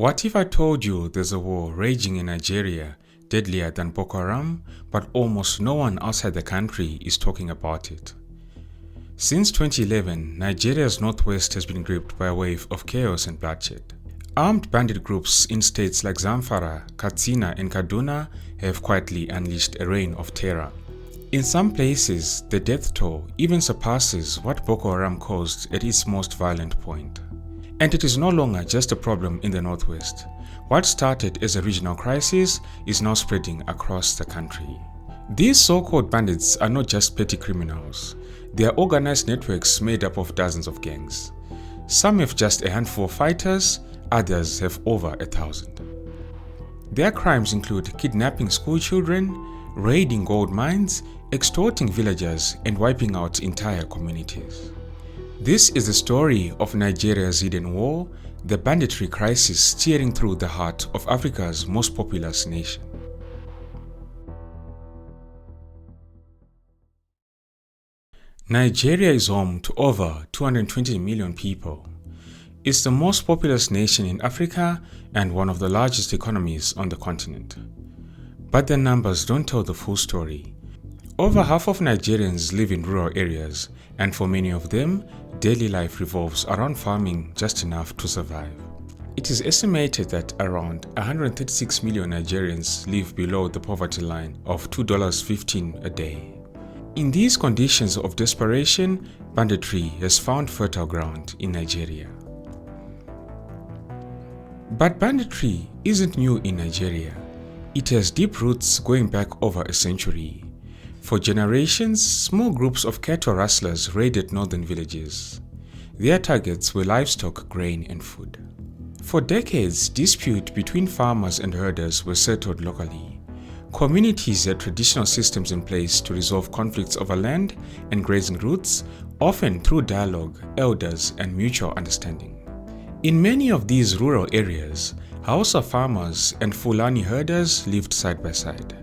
What if I told you there's a war raging in Nigeria, deadlier than Boko Haram, but almost no one outside the country is talking about it? Since 2011, Nigeria's northwest has been gripped by a wave of chaos and bloodshed. Armed bandit groups in states like Zamfara, Katsina, and Kaduna have quietly unleashed a reign of terror. In some places, the death toll even surpasses what Boko Haram caused at its most violent point. And it is no longer just a problem in the northwest. What started as a regional crisis is now spreading across the country. These so-called bandits are not just petty criminals. They are organized networks made up of dozens of gangs. Some have just a handful of fighters, others have over 1,000. Their crimes include kidnapping school children, raiding gold mines, extorting villagers, and wiping out entire communities. This is the story of Nigeria's hidden war, the banditry crisis steering through the heart of Africa's most populous nation. Nigeria is home to over 220 million people. It's the most populous nation in Africa and one of the largest economies on the continent. But the numbers don't tell the full story. Over half of Nigerians live in rural areas, and for many of them, daily life revolves around farming just enough to survive. It is estimated that around 136 million Nigerians live below the poverty line of $2.15 a day. In these conditions of desperation, banditry has found fertile ground in Nigeria. But banditry isn't new in Nigeria. It has deep roots going back over a century. For generations, small groups of cattle rustlers raided northern villages. Their targets were livestock, grain, and food. For decades, disputes between farmers and herders were settled locally. Communities had traditional systems in place to resolve conflicts over land and grazing routes, often through dialogue, elders, and mutual understanding. In many of these rural areas, Hausa farmers and Fulani herders lived side by side.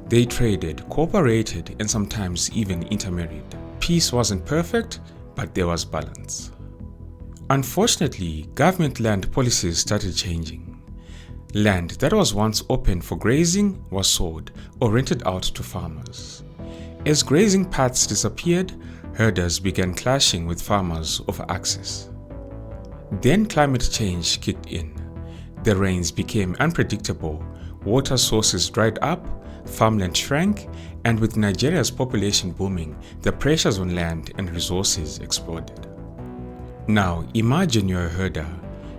They traded, cooperated, and sometimes even intermarried. Peace wasn't perfect, but there was balance. Unfortunately, government land policies started changing. Land that was once open for grazing was sold or rented out to farmers. As grazing paths disappeared, herders began clashing with farmers over access. Then climate change kicked in. The rains became unpredictable, water sources dried up, farmland shrank, and with Nigeria's population booming, the pressures on land and resources exploded. Now imagine you're a herder,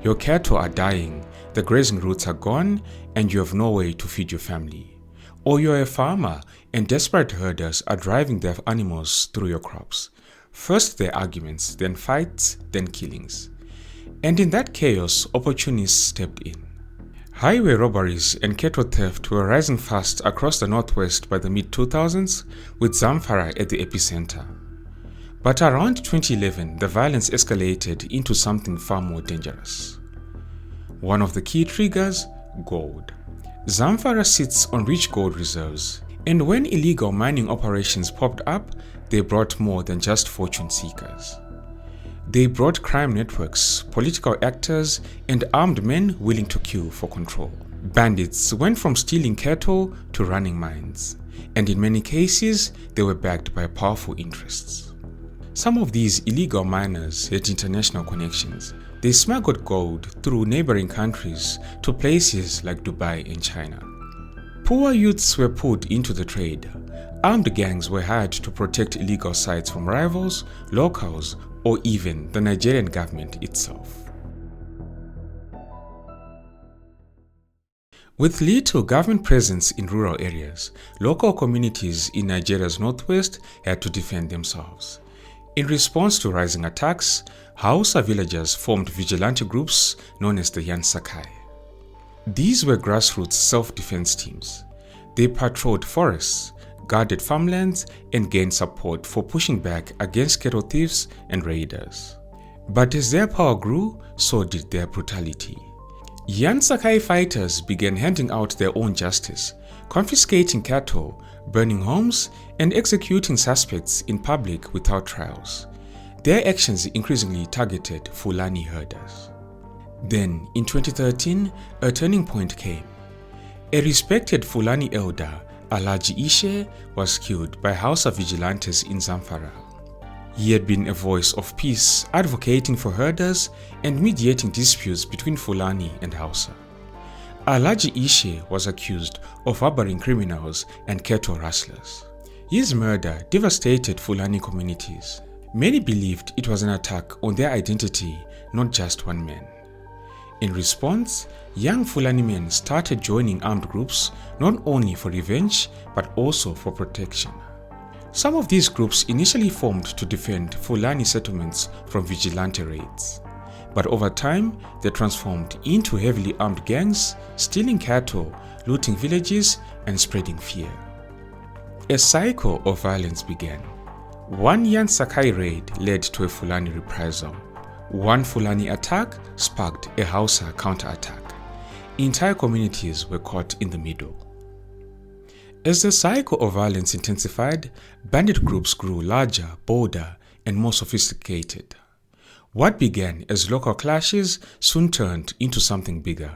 your cattle are dying, the grazing routes are gone, and you have no way to feed your family. Or you're a farmer, and desperate herders are driving their animals through your crops. First their arguments, then fights, then killings. And in that chaos, opportunists stepped in. Highway robberies and cattle theft were rising fast across the northwest by the mid-2000s, with Zamfara at the epicenter. But around 2011, the violence escalated into something far more dangerous. One of the key triggers: gold. Zamfara sits on rich gold reserves, and when illegal mining operations popped up, they brought more than just fortune seekers. They brought crime networks, political actors, and armed men willing to kill for control. Bandits went from stealing cattle to running mines, and in many cases, they were backed by powerful interests. Some of these illegal miners had international connections. They smuggled gold through neighboring countries to places like Dubai and China. Poor youths were pulled into the trade. Armed gangs were hired to protect illegal sites from rivals, locals, or even the Nigerian government itself. With little government presence in rural areas, local communities in Nigeria's northwest had to defend themselves. In response to rising attacks, Hausa villagers formed vigilante groups known as the Yansakai. These were grassroots self-defense teams. They patrolled forests, guarded farmlands, and gained support for pushing back against cattle thieves and raiders. But as their power grew, so did their brutality. Yansakai fighters began handing out their own justice, confiscating cattle, burning homes, and executing suspects in public without trials. Their actions increasingly targeted Fulani herders. Then, in 2013, a turning point came. A respected Fulani elder, Alhaji Ishe, was killed by Hausa vigilantes in Zamfara. He had been a voice of peace, advocating for herders and mediating disputes between Fulani and Hausa. Alhaji Ishe was accused of harboring criminals and cattle rustlers. His murder devastated Fulani communities. Many believed it was an attack on their identity, not just one man. In response, young Fulani men started joining armed groups not only for revenge but also for protection. Some of these groups initially formed to defend Fulani settlements from vigilante raids. But over time, they transformed into heavily armed gangs, stealing cattle, looting villages, and spreading fear. A cycle of violence began. One Yan Sakai raid led to a Fulani reprisal. One Fulani attack sparked a Hausa counterattack. Entire communities were caught in the middle. As the cycle of violence intensified, bandit groups grew larger, bolder, and more sophisticated. What began as local clashes soon turned into something bigger.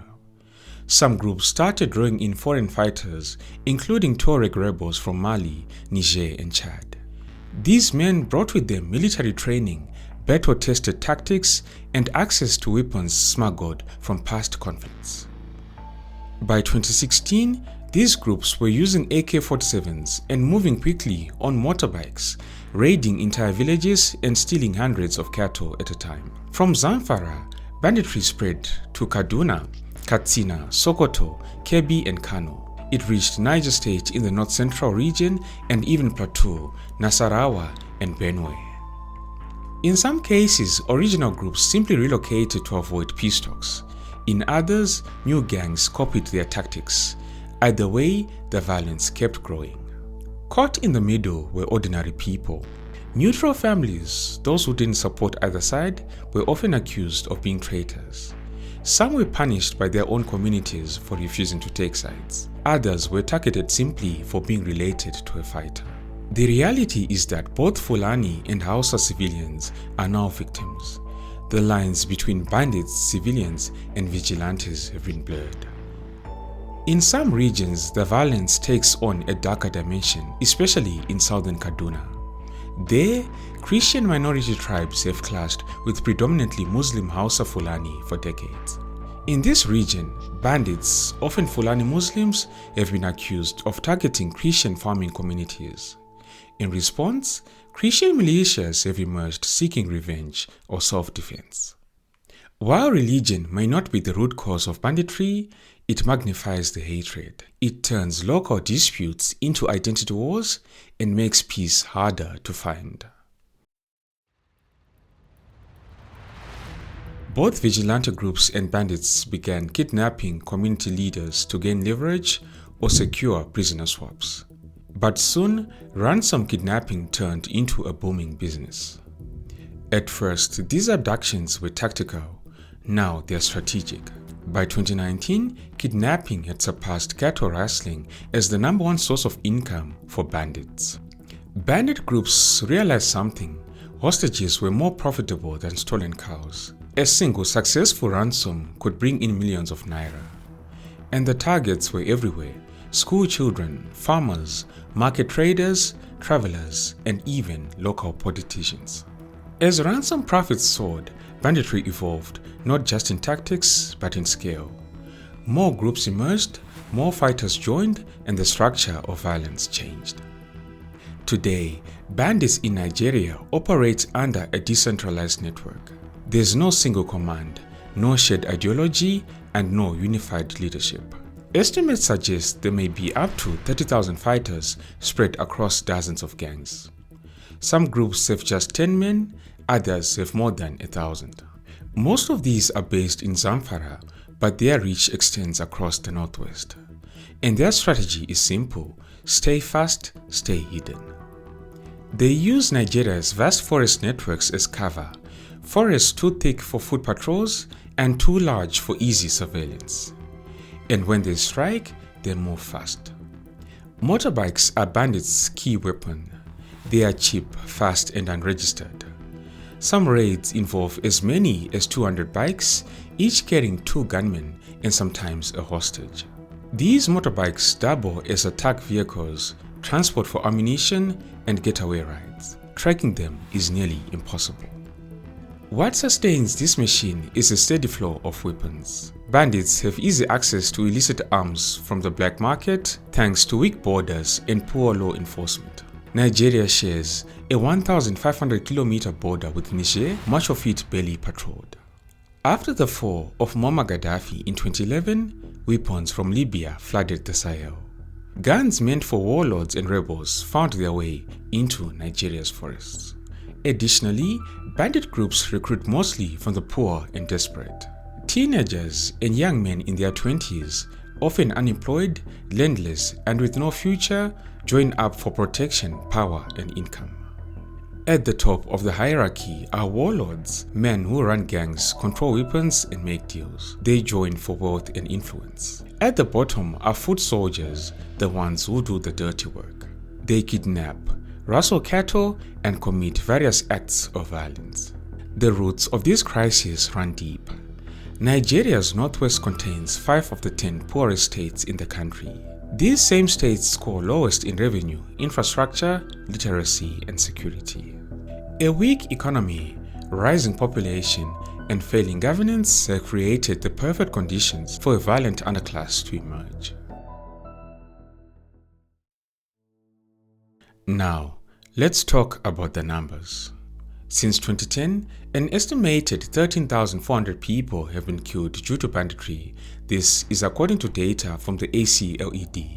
Some groups started drawing in foreign fighters, including Tuareg rebels from Mali, Niger, and Chad. These men brought with them military training, battle-tested tactics, and access to weapons smuggled from past conflicts. By 2016, these groups were using AK-47s and moving quickly on motorbikes, raiding entire villages and stealing hundreds of cattle at a time. From Zamfara, banditry spread to Kaduna, Katsina, Sokoto, Kebbi, and Kano. It reached Niger State in the north-central region and even Plateau, Nasarawa, and Benue. In some cases, original groups simply relocated to avoid peace talks. In others, new gangs copied their tactics. Either way, the violence kept growing. Caught in the middle were ordinary people. Neutral families, those who didn't support either side, were often accused of being traitors. Some were punished by their own communities for refusing to take sides. Others were targeted simply for being related to a fighter. The reality is that both Fulani and Hausa civilians are now victims. The lines between bandits, civilians, and vigilantes have been blurred. In some regions, the violence takes on a darker dimension, especially in southern Kaduna. There, Christian minority tribes have clashed with predominantly Muslim Hausa Fulani for decades. In this region, bandits, often Fulani Muslims, have been accused of targeting Christian farming communities. In response, Christian militias have emerged seeking revenge or self-defense. While religion may not be the root cause of banditry, it magnifies the hatred. It turns local disputes into identity wars and makes peace harder to find. Both vigilante groups and bandits began kidnapping community leaders to gain leverage or secure prisoner swaps. But soon, ransom kidnapping turned into a booming business. At first, these abductions were tactical. Now they are strategic. By 2019, kidnapping had surpassed cattle rustling as the #1 source of income for bandits. Bandit groups realized something: hostages were more profitable than stolen cows. A single successful ransom could bring in millions of naira. And the targets were everywhere: school children, farmers, market traders, travelers, and even local politicians. As ransom profits soared, banditry evolved, not just in tactics, but in scale. More groups emerged, more fighters joined, and the structure of violence changed. Today, bandits in Nigeria operate under a decentralized network. There's no single command, no shared ideology, and no unified leadership. Estimates suggest there may be up to 30,000 fighters spread across dozens of gangs. Some groups have just 10 men, others have more than 1,000. Most of these are based in Zamfara, but their reach extends across the northwest. And their strategy is simple: stay fast, stay hidden. They use Nigeria's vast forest networks as cover, forests too thick for foot patrols and too large for easy surveillance. And when they strike, they move fast. Motorbikes are bandits' key weapon. They are cheap, fast, and unregistered. Some raids involve as many as 200 bikes, each carrying 2 gunmen and sometimes a hostage. These motorbikes double as attack vehicles, transport for ammunition, and getaway rides. Tracking them is nearly impossible. What sustains this machine is a steady flow of weapons. Bandits have easy access to illicit arms from the black market thanks to weak borders and poor law enforcement. Nigeria shares a 1,500-kilometer border with Niger, much of it barely patrolled. After the fall of Muammar Gaddafi in 2011, weapons from Libya flooded the Sahel. Guns meant for warlords and rebels found their way into Nigeria's forests. Additionally, bandit groups recruit mostly from the poor and desperate. Teenagers and young men in their 20s, often unemployed, landless, and with no future, join up for protection, power, and income. At the top of the hierarchy are warlords, men who run gangs, control weapons, and make deals. They join for wealth and influence. At the bottom are foot soldiers, the ones who do the dirty work. They kidnap, rustle cattle, and commit various acts of violence. The roots of this crisis run deep. Nigeria's northwest contains 5 of the 10 poorest states in the country. These same states score lowest in revenue, infrastructure, literacy, and security. A weak economy, rising population, and failing governance have created the perfect conditions for a violent underclass to emerge. Now, let's talk about the numbers. Since 2010, an estimated 13,400 people have been killed due to banditry. This is according to data from the ACLED.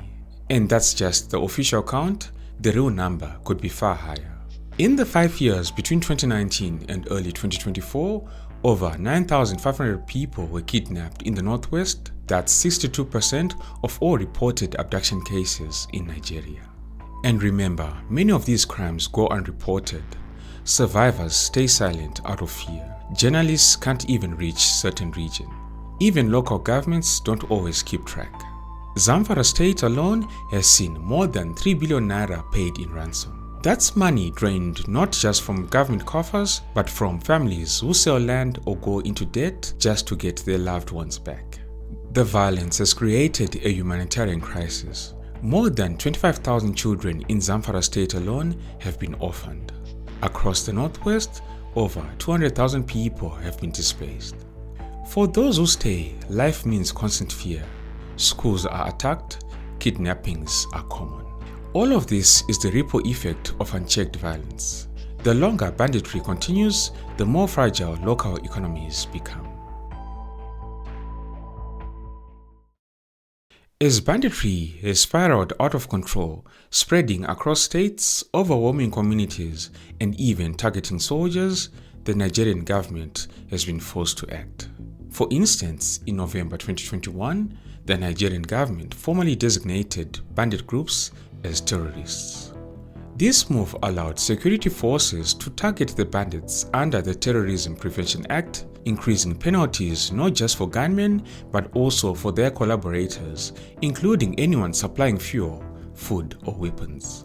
And that's just the official count. The real number could be far higher. In the 5 years between 2019 and early 2024, over 9,500 people were kidnapped in the Northwest. That's 62% of all reported abduction cases in Nigeria. And remember, many of these crimes go unreported. Survivors stay silent out of fear. Journalists can't even reach certain regions. Even local governments don't always keep track. Zamfara state alone has seen more than 3 billion naira paid in ransom. That's money drained not just from government coffers, but from families who sell land or go into debt just to get their loved ones back. The violence has created a humanitarian crisis. More than 25,000 children in Zamfara state alone have been orphaned. Across the Northwest, over 200,000 people have been displaced. For those who stay, life means constant fear. Schools are attacked, kidnappings are common. All of this is the ripple effect of unchecked violence. The longer banditry continues, the more fragile local economies become. As banditry has spiraled out of control, spreading across states, overwhelming communities, and even targeting soldiers, the Nigerian government has been forced to act. For instance, in November 2021, the Nigerian government formally designated bandit groups as terrorists. This move allowed security forces to target the bandits under the Terrorism Prevention Act, increasing penalties not just for gunmen but also for their collaborators, including anyone supplying fuel, food, or weapons.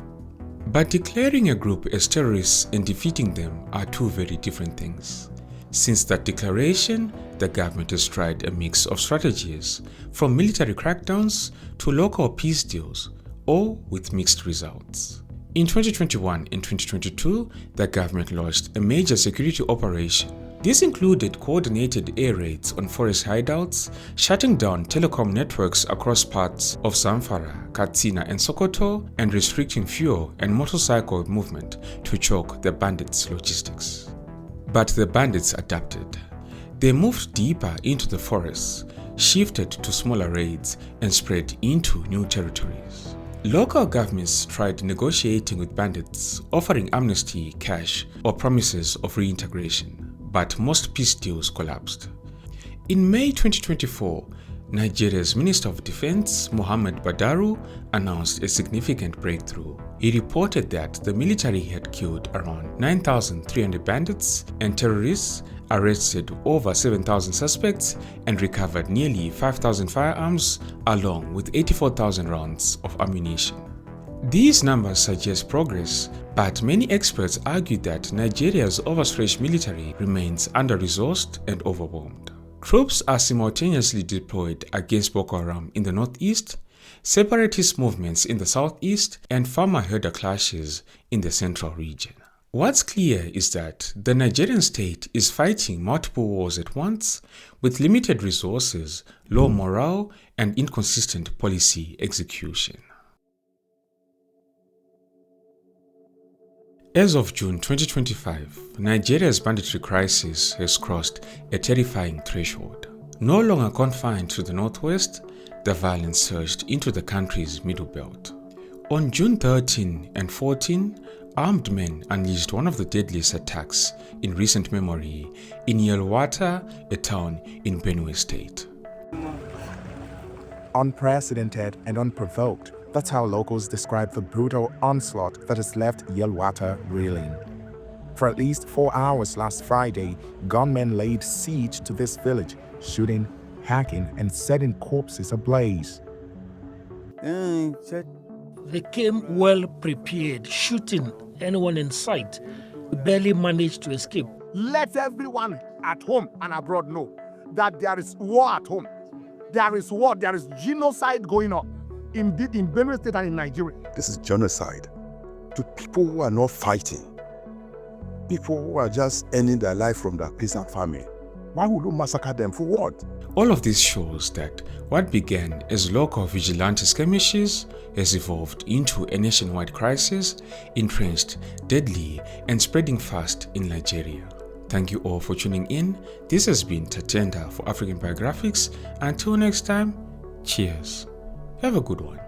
But declaring a group as terrorists and defeating them are two very different things. Since that declaration, the government has tried a mix of strategies, from military crackdowns to local peace deals, all with mixed results. In 2021 and 2022, the government launched a major security operation. This included coordinated air raids on forest hideouts, shutting down telecom networks across parts of Zamfara, Katsina, and Sokoto, and restricting fuel and motorcycle movement to choke the bandits' logistics. But the bandits adapted. They moved deeper into the forests, shifted to smaller raids, and spread into new territories. Local governments tried negotiating with bandits, offering amnesty, cash, or promises of reintegration. But most peace deals collapsed. In May 2024, Nigeria's Minister of Defense, Muhammad Badaru, announced a significant breakthrough. He reported that the military had killed around 9,300 bandits and terrorists, arrested over 7,000 suspects, and recovered nearly 5,000 firearms, along with 84,000 rounds of ammunition. These numbers suggest progress, but many experts argue that Nigeria's overstretched military remains under-resourced and overwhelmed. Troops are simultaneously deployed against Boko Haram in the northeast, separatist movements in the southeast, and farmer-herder clashes in the central region. What's clear is that the Nigerian state is fighting multiple wars at once with limited resources, low morale, and inconsistent policy execution. As of June 2025, Nigeria's banditry crisis has crossed a terrifying threshold. No longer confined to the northwest, the violence surged into the country's middle belt. On June 13 and 14, armed men unleashed one of the deadliest attacks in recent memory in Yelwata, a town in BENUE state. Unprecedented and unprovoked, that's how locals describe the brutal onslaught that has left Yelwata reeling. For at least 4 hours last Friday, gunmen laid siege to this village, shooting, hacking, and setting corpses ablaze. They came well prepared, shooting anyone in sight. We barely managed to escape. Let everyone at home and abroad know that there is war at home. There is war, there is genocide going on in Benue State and in Nigeria. This is genocide to people who are not fighting, people who are just earning their life from their peasant family. Why would you massacre them? For what? All of this shows that what began as local vigilante skirmishes has evolved into a nationwide crisis, entrenched, deadly, and spreading fast in Nigeria. Thank you all for tuning in. This has been Tatenda for African Biographics. Until next time, cheers. Have a good one.